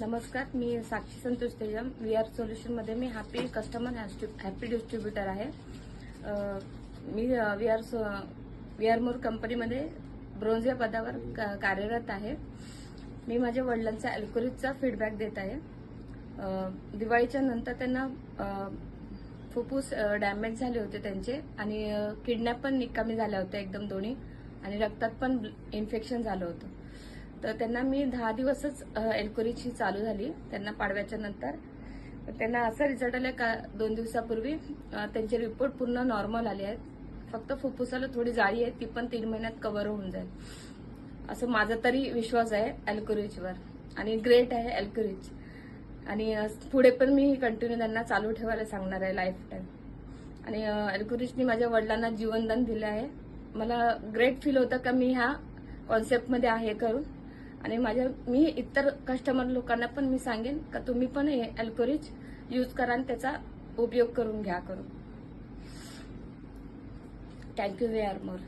नमस्कार, मी साक्षी संतोष तेजम. VR सोल्युशनमध्ये मी happy distributor आहे. मी VR मोर कंपनीमध्ये ब्रोंज या पदावर कार्यरत आहे. मी माझ्या वडिलांचा अल्कोहोलिकचा फीडबॅक देत आहे. दिवाळीच्या नंतर त्यांना फुफ्फुस डॅमेज झाले होते त्यांचे आणि किडन्या पण निकामी झाल्या होत्या एकदम दोन्ही, आणि रक्तात पण इन्फेक्शन झालं होतं. तर त्यांना मी 10 दिवसच अल्कोहोलिकची चालू झाली त्यांना पाडव्याच्या नंतर. त्यांना असा रिझल्ट आला का 2 दिवसापूर्वी त्यांचे रिपोर्ट पूर्ण नॉर्मल आले आहेत. फक्त फुफ्फुसाला थोडी जाळी आहे, ती पण 3 महिन्यात कव्हर होऊन जाईल असं माझा तरी विश्वास आहे अल्कोहोलिकवर. आणि ग्रेट आहे अल्कोहोलिक. आणि पुढे पण मी कंटिन्यू त्यांना चालू ठेवायला सांगणार आहे लाईफ टाईम. आणि अल्कोहोलिकनी माझ्या वडिलांना जीवनदान दिलं आहे. मला ग्रेट फील होतं का मी ह्या कॉन्सेप्टमध्ये आहे करून. आणि मी इतर कस्टमर लोकांना पण मी सांगेन का तुम्ही पण हे अल्कोहोलिक यूज करा आणि त्याचा उपयोग करून घ्या करून. थँक्यू VR मोर.